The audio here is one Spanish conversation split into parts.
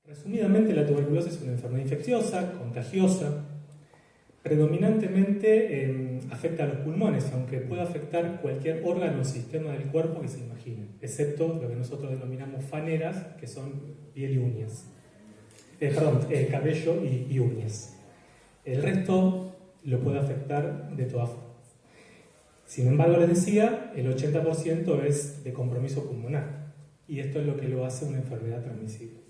Resumidamente, la tuberculosis es una enfermedad infecciosa, contagiosa, predominantemente afecta a los pulmones, aunque puede afectar cualquier órgano o sistema del cuerpo que se imaginen, excepto lo que nosotros denominamos faneras, que son piel y uñas. Cabello y uñas. El resto lo puede afectar de todas formas. Sin embargo, les decía, el 80% es de compromiso pulmonar, y esto es lo que lo hace una enfermedad transmisible.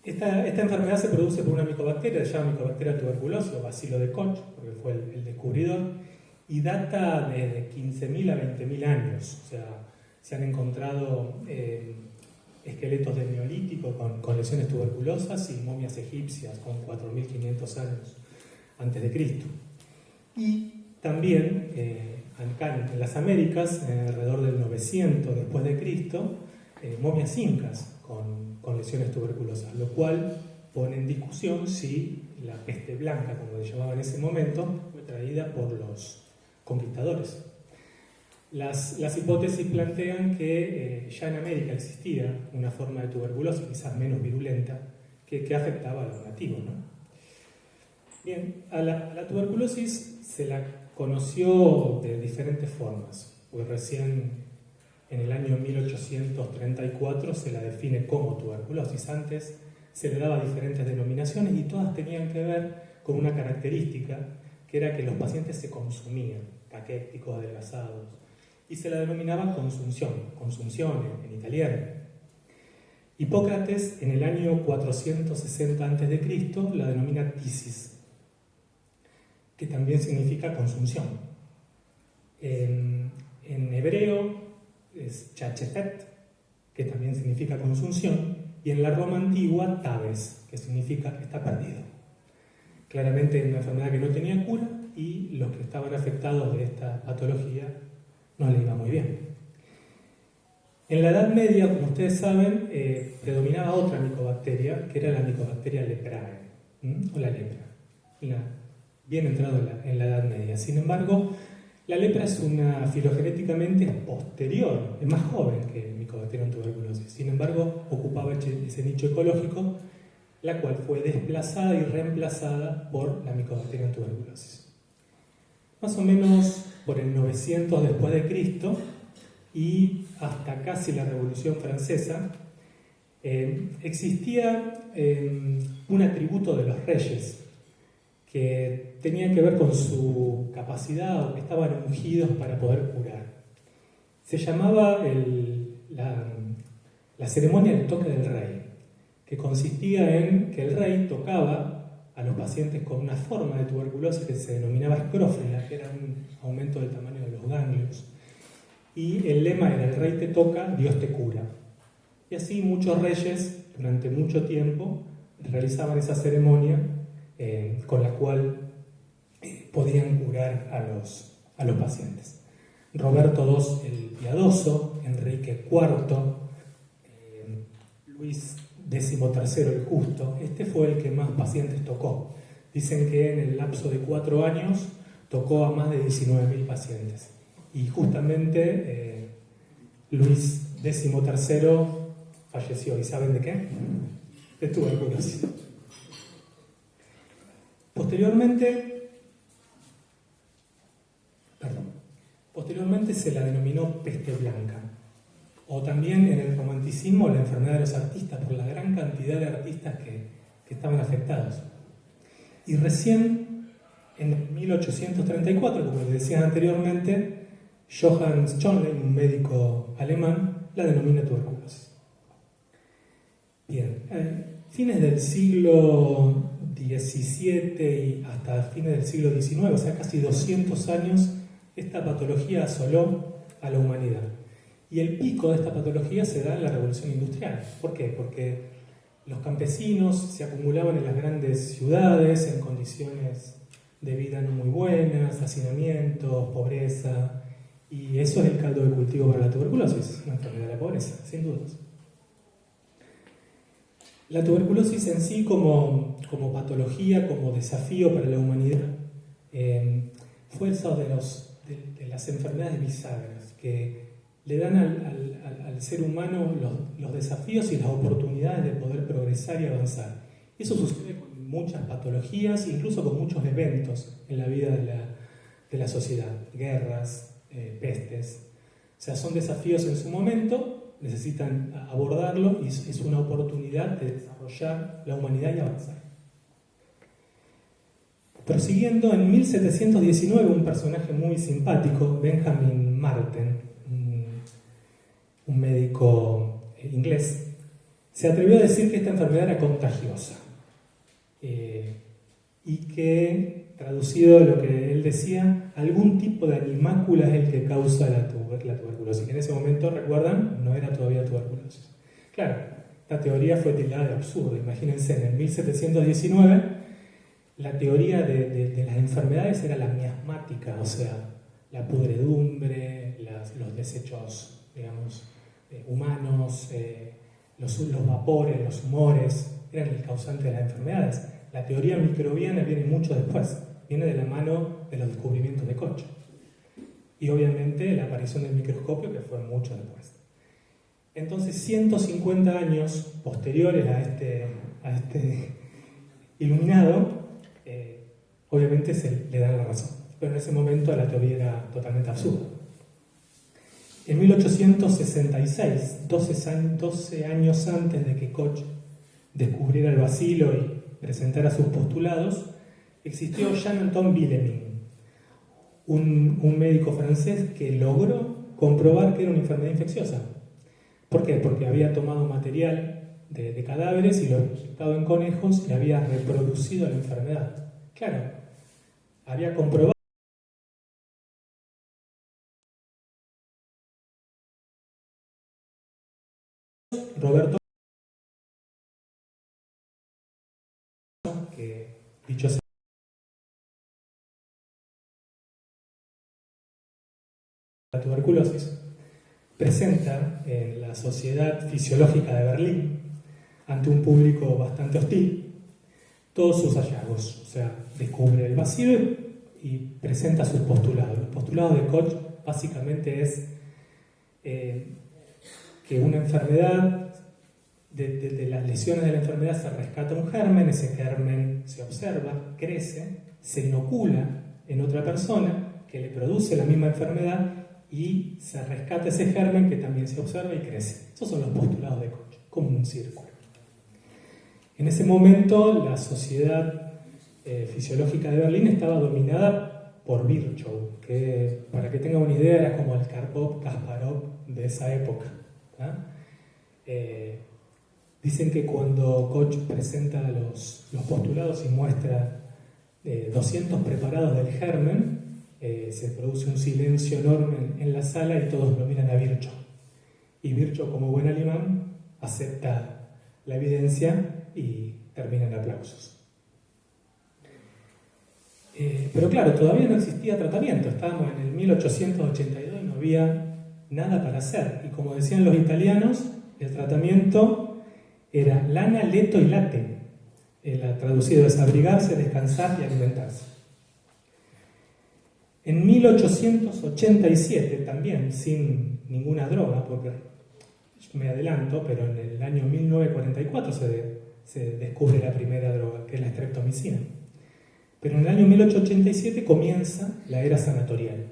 Esta enfermedad se produce por una micobacteria, se llama Mycobacteria tuberculosis o bacilo de Koch, porque fue el descubridor, y data de 15.000 a 20.000 años. O sea, se han encontrado esqueletos de neolítico con lesiones tuberculosas y momias egipcias con 4.500 años antes de Cristo. Y también acá en las Américas, alrededor del 900 después de Cristo, momias incas con lesiones tuberculosas, lo cual pone en discusión si la peste blanca, como se llamaba en ese momento, fue traída por los conquistadores. Las hipótesis plantean que ya en América existía una forma de tuberculosis, quizás menos virulenta, que afectaba a los nativos, ¿no? Bien, a la tuberculosis se la conoció de diferentes formas, pues recién en el año 1834 se la define como tuberculosis. Antes se le daba diferentes denominaciones y todas tenían que ver con una característica, que era que los pacientes se consumían, caquéticos, adelgazados, y se la denominaba consunción en italiano. Hipócrates, en el año 460 a.C., la denomina tisis, que también significa consunción. En hebreo es chachefet, que también significa consunción, y en la Roma antigua tabes, que significa está perdido. Claramente era una enfermedad que no tenía cura y los que estaban afectados de esta patología no les iba muy bien. En la Edad Media, como ustedes saben, predominaba otra micobacteria, que era la Mycobacteria leprae, o la lepra, bien entrado en la Edad Media. Sin embargo, la lepra es una filogenéticamente posterior, es más joven que el Mycobacterium tuberculosis. Sin embargo, ocupaba ese nicho ecológico, la cual fue desplazada y reemplazada por la Mycobacterium tuberculosis. Más o menos por el 900 después de Cristo y hasta casi la Revolución Francesa, existía un atributo de los reyes que tenía que ver con su capacidad o que estaban ungidos para poder curar. Se llamaba la ceremonia del toque del rey, que consistía en que el rey tocaba a los pacientes con una forma de tuberculosis que se denominaba escrófila, que era un aumento del tamaño de los ganglios, y el lema era: el rey te toca, Dios te cura. Y así muchos reyes durante mucho tiempo realizaban esa ceremonia con la cual podían curar a los pacientes. Roberto II el Piadoso, Enrique IV, Luis XIII el Justo, este fue el que más pacientes tocó. Dicen que en el lapso de 4 años tocó a más de 19.000 pacientes. Y justamente Luis XIII falleció. ¿Y saben de qué? De tuberculosis. Posteriormente se la denominó peste blanca, o también en el romanticismo la enfermedad de los artistas, por la gran cantidad de artistas que estaban afectados. Y recién en 1834, como les decía anteriormente, Johannes Schönlein, un médico alemán, la denomina tuberculosis. Bien, fines del siglo XVII y hasta fines del siglo XIX, o sea, casi 200 años, esta patología asoló a la humanidad. Y el pico de esta patología se da en la Revolución Industrial. ¿Por qué? Porque los campesinos se acumulaban en las grandes ciudades en condiciones de vida no muy buenas, hacinamientos, pobreza, y eso es el caldo de cultivo para la tuberculosis, una enfermedad de la pobreza, sin dudas. La tuberculosis en sí como patología, como desafío para la humanidad, fue eso de las enfermedades bisagras que le dan al ser humano los desafíos y las oportunidades de poder progresar y avanzar. Eso sucede con muchas patologías, incluso con muchos eventos en la vida de la sociedad, guerras, pestes. O sea, son desafíos en su momento, necesitan abordarlo y es una oportunidad de desarrollar la humanidad y avanzar. Prosiguiendo, en 1719, un personaje muy simpático, Benjamin Marten, un médico inglés, se atrevió a decir que esta enfermedad era contagiosa y que, traducido a lo que él decía, algún tipo de animácula es el que causa la tuberculosis, que en ese momento, recuerdan, no era todavía tuberculosis. Claro, esta teoría fue tildada de absurda. Imagínense, en el 1719 la teoría de las enfermedades era la miasmática, o sea, la pudredumbre, los desechos, digamos, humanos, los vapores, los humores, eran el causante de las enfermedades. La teoría microbiana viene mucho después, viene de la mano de los descubrimientos de Koch. Y obviamente la aparición del microscopio, que fue mucho después. Entonces, 150 años posteriores a este iluminado, obviamente se le dan la razón. Pero en ese momento la teoría era totalmente absurda. En 1866, 12 años antes de que Koch descubriera el bacilo y presentara sus postulados, existió Jean-Antoine Villemin, un médico francés que logró comprobar que era una enfermedad infecciosa. ¿Por qué? Porque había tomado material de cadáveres y lo había inyectado en conejos y había reproducido la enfermedad. Claro, había comprobado Roberto, que dicho sea, la tuberculosis presenta en la Sociedad Fisiológica de Berlín, ante un público bastante hostil, todos sus hallazgos. O sea, descubre el bacilo y presenta sus postulados. Los postulados de Koch básicamente es que una enfermedad, de las lesiones de la enfermedad se rescata un germen, ese germen se observa, crece, se inocula en otra persona que le produce la misma enfermedad y se rescata ese germen que también se observa y crece. Esos son los postulados de Koch, como un círculo. En ese momento la Sociedad Fisiológica de Berlín estaba dominada por Virchow, que, para que tengan una idea, era como el Karpov-Kasparov de esa época. Dicen que cuando Koch presenta los postulados y muestra 200 preparados del germen, se produce un silencio enorme en la sala y todos lo miran a Virchow. Y Virchow, como buen alemán, acepta la evidencia y termina en aplausos. Pero claro, todavía no existía tratamiento, estábamos en el 1882 y no había nada para hacer. Y como decían los italianos, el tratamiento era lana, leto y late. Traducido es abrigarse, descansar y alimentarse. En 1887, también sin ninguna droga, porque me adelanto, pero en el año 1944 se descubre la primera droga, que es la streptomicina. Pero en el año 1887 comienza la era sanatorial.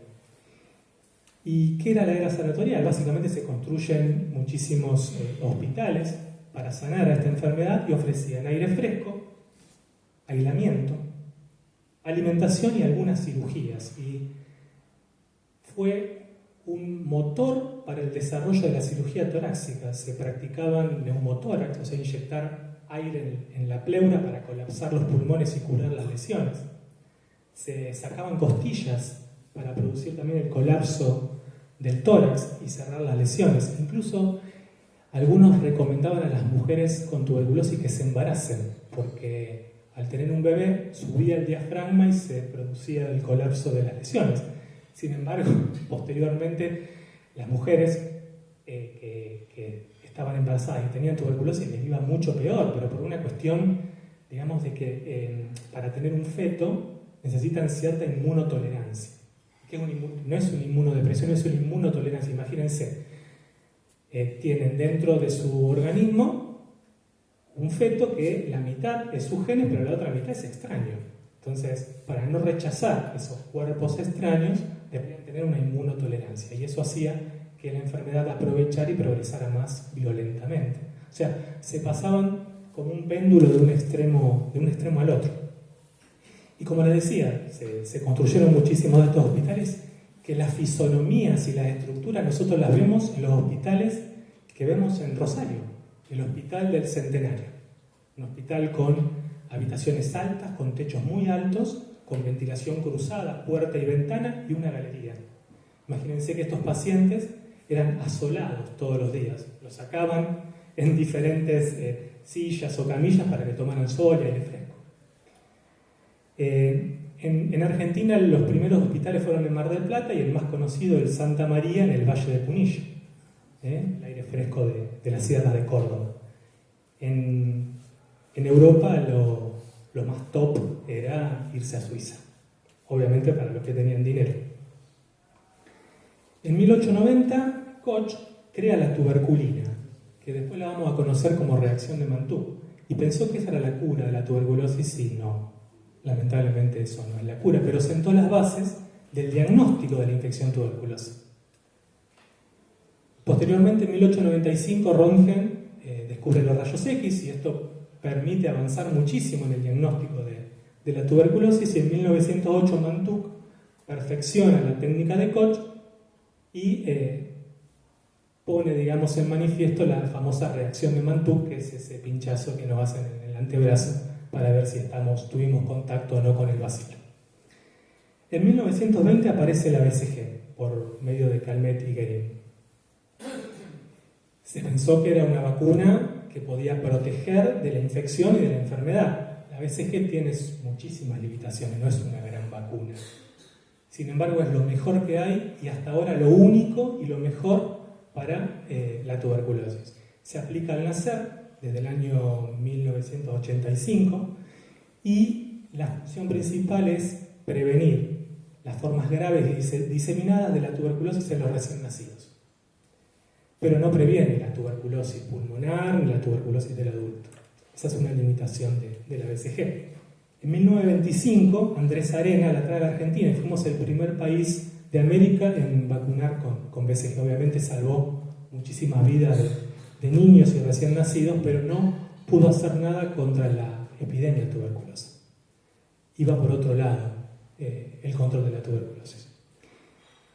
¿Y qué era la era sanatorial? Básicamente se construyen muchísimos hospitales para sanar a esta enfermedad y ofrecían aire fresco, aislamiento, alimentación y algunas cirugías. Y fue un motor para el desarrollo de la cirugía torácica. Se practicaban neumotórax, o sea, inyectar aire en la pleura para colapsar los pulmones y curar las lesiones. Se sacaban costillas para producir también el colapso del tórax y cerrar las lesiones. Incluso algunos recomendaban a las mujeres con tuberculosis que se embaracen, porque al tener un bebé subía el diafragma y se producía el colapso de las lesiones. Sin embargo, posteriormente, las mujeres que estaban embarazadas y tenían tuberculosis les iba mucho peor, pero por una cuestión, digamos, de que para tener un feto necesitan cierta inmunotolerancia. No es una inmunodepresión, es una inmunotolerancia. Imagínense, tienen dentro de su organismo un feto que la mitad es su genes, pero la otra mitad es extraño. Entonces, para no rechazar esos cuerpos extraños, deberían tener una inmunotolerancia, y eso hacía que la enfermedad aprovechara y progresara más violentamente. O sea, se pasaban como un péndulo de un extremo al otro. Y como les decía, se construyeron muchísimos de estos hospitales, que las fisonomías y las estructuras nosotros las vemos en los hospitales que vemos en Rosario, el Hospital del Centenario. Un hospital con habitaciones altas, con techos muy altos, con ventilación cruzada, puerta y ventana y una galería. Imagínense que estos pacientes eran asolados todos los días. Los sacaban en diferentes sillas o camillas para que tomaran sol y aire fresco. En Argentina los primeros hospitales fueron en Mar del Plata y el más conocido el Santa María en el Valle de Punilla, el aire fresco de las sierras de Córdoba. En Europa lo más top era irse a Suiza, obviamente para los que tenían dinero. En 1890 Koch crea la tuberculina, que después la vamos a conocer como reacción de Mantoux, y pensó que esa era la cura de la tuberculosis, y no, lamentablemente eso no es la cura, pero sentó las bases del diagnóstico de la infección tuberculosa. Posteriormente, en 1895, Röntgen descubre los rayos X, y esto permite avanzar muchísimo en el diagnóstico de la tuberculosis, y en 1908 Mantoux perfecciona la técnica de Koch y pone, digamos, en manifiesto la famosa reacción de Mantoux, que es ese pinchazo que nos hacen en el antebrazo para ver si tuvimos contacto o no con el bacilo. En 1920 aparece la BCG por medio de Calmette y Guérin. Se pensó que era una vacuna que podía proteger de la infección y de la enfermedad. La BCG tiene muchísimas limitaciones, no es una gran vacuna. Sin embargo, es lo mejor que hay, y hasta ahora lo único y lo mejor para la tuberculosis. Se aplica al nacer desde el año 1985, y la función principal es prevenir las formas graves y diseminadas de la tuberculosis en los recién nacidos. Pero no previene la tuberculosis pulmonar ni la tuberculosis del adulto. Esa es una limitación de la BCG. En 1925, Andrés Arena la trae a la Argentina y fuimos el primer país de América en vacunar con BCG. Obviamente salvó muchísimas vidas de niños y recién nacidos, pero no pudo hacer nada contra la epidemia tuberculosa. Iba por otro lado el control de la tuberculosis.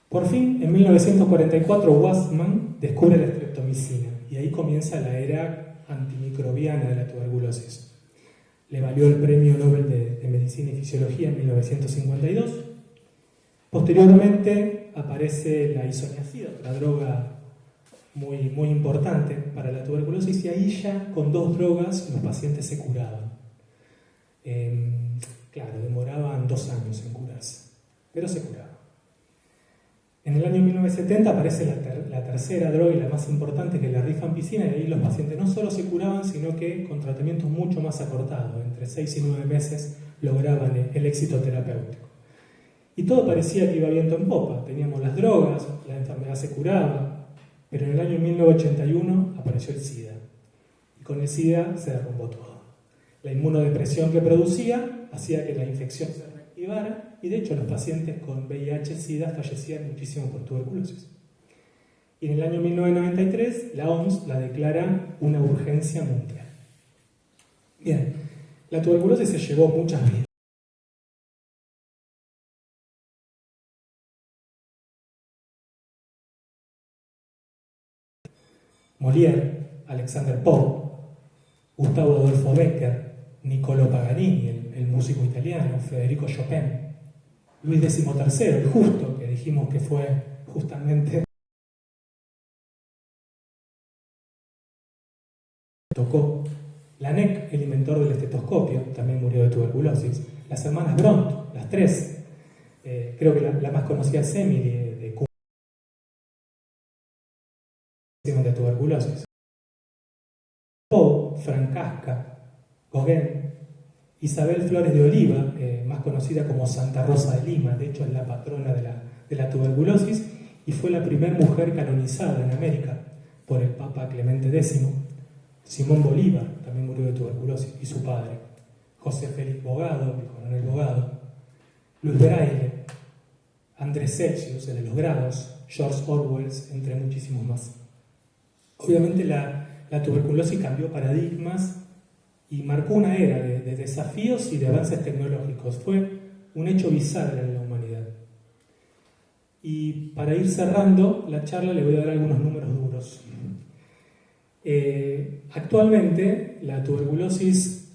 Por fin, en 1944, Wassmann descubre la streptomicina, y ahí comienza la era antimicrobiana de la tuberculosis. Le valió el Premio Nobel de Medicina y Fisiología en 1952. Posteriormente aparece la isoniazida, otra droga muy, muy importante para la tuberculosis, y ahí ya con 2 drogas los pacientes se curaban. Claro, demoraban 2 años en curarse, pero se curaban. En el año 1970 aparece la tercera droga y la más importante, que es la rifampicina, y ahí los pacientes no solo se curaban, sino que con tratamientos mucho más acortados, entre 6 y 9 meses lograban el éxito terapéutico. Y todo parecía que iba viento en popa. Teníamos las drogas, la enfermedad se curaba, pero en el año 1981 apareció el SIDA, y con el SIDA se derrumbó todo. La inmunodepresión que producía hacía que la infección se reactivara, y de hecho los pacientes con VIH-Sida fallecían muchísimo por tuberculosis. Y en el año 1993 la OMS la declara una urgencia mundial. Bien, la tuberculosis se llevó muchas vidas. Molière, Alexander Pope, Gustavo Adolfo Becker, Niccolò Paganini, el músico italiano, Federico Chopin, Luis XIII, el justo, que dijimos que fue justamente tocó. Laennec, el inventor del estetoscopio, también murió de tuberculosis. Las hermanas Bront, las 3, creo que la más conocida es Emily, de tuberculosis. Poe, Francesca, Gauguin, Isabel Flores de Oliva, más conocida como Santa Rosa de Lima, de hecho es la patrona de la tuberculosis, y fue la primera mujer canonizada en América. por el Papa Clemente X, Simón Bolívar también murió de tuberculosis, y su padre, José Félix Bogado, el coronel Bogado, Luis Braille, Andrés Celsius, el de los grados, George Orwell, entre muchísimos más. Obviamente la tuberculosis cambió paradigmas y marcó una era de desafíos y de avances tecnológicos. Fue un hecho bisagra en la humanidad. Y para ir cerrando la charla le voy a dar algunos números duros. Actualmente la tuberculosis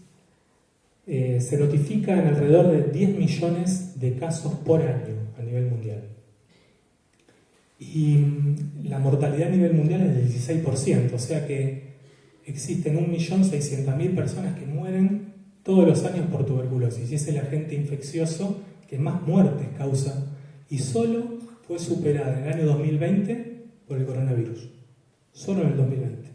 se notifica en alrededor de 10 millones de casos por año a nivel mundial. Y la mortalidad a nivel mundial es del 16%, o sea que existen 1.600.000 personas que mueren todos los años por tuberculosis, y es el agente infeccioso que más muertes causa, y solo fue superada en el año 2020 por el coronavirus, solo en el 2020.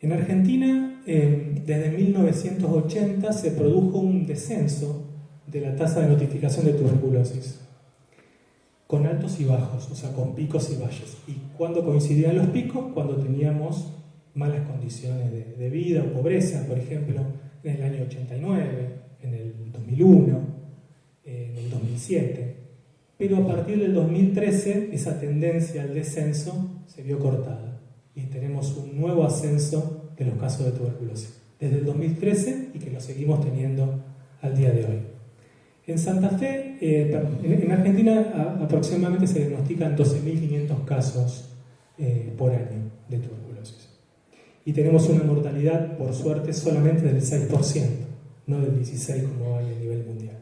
En Argentina, desde 1980 se produjo un descenso de la tasa de notificación de tuberculosis, con altos y bajos, o sea, con picos y valles. ¿Y cuándo coincidían los picos? Cuando teníamos malas condiciones de vida o pobreza, por ejemplo, en el año 89, en el 2001, en el 2007. Pero a partir del 2013 esa tendencia al descenso se vio cortada y tenemos un nuevo ascenso de los casos de tuberculosis desde el 2013 y que lo seguimos teniendo al día de hoy. En Santa Fe, en Argentina aproximadamente se diagnostican 12.500 casos por año de tuberculosis. Y tenemos una mortalidad, por suerte, solamente del 6%, no del 16% como hay a nivel mundial.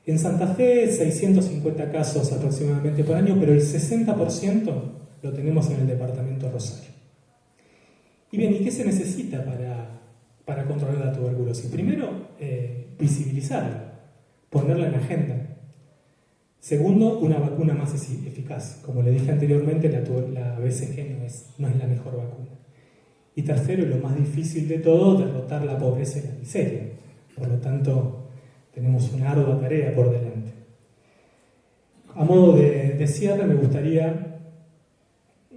En Santa Fe, 650 casos aproximadamente por año, pero el 60% lo tenemos en el departamento de Rosario. Y bien, ¿y qué se necesita para controlar la tuberculosis? Primero, visibilizarla, ponerla en la agenda. Segundo, una vacuna más eficaz. Como le dije anteriormente, la BCG no es la mejor vacuna. Y tercero, y lo más difícil de todo, derrotar la pobreza y la miseria. Por lo tanto, tenemos una ardua tarea por delante. A modo de cierre, me gustaría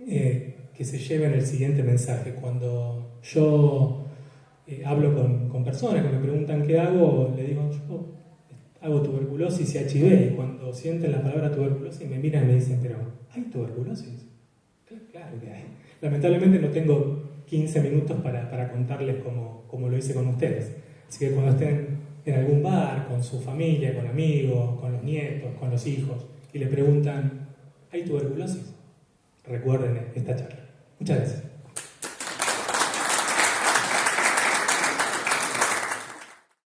que se lleven el siguiente mensaje. Cuando yo hablo con personas que me preguntan qué hago, le digo, yo hago tuberculosis y HIV, y cuando sienten la palabra tuberculosis me miran y me dicen, pero ¿hay tuberculosis? Claro que hay. Lamentablemente no tengo 15 minutos para contarles como lo hice con ustedes. Así que cuando estén en algún bar, con su familia, con amigos, con los nietos, con los hijos, y le preguntan, ¿hay tuberculosis? Recuerden esta charla. Muchas gracias.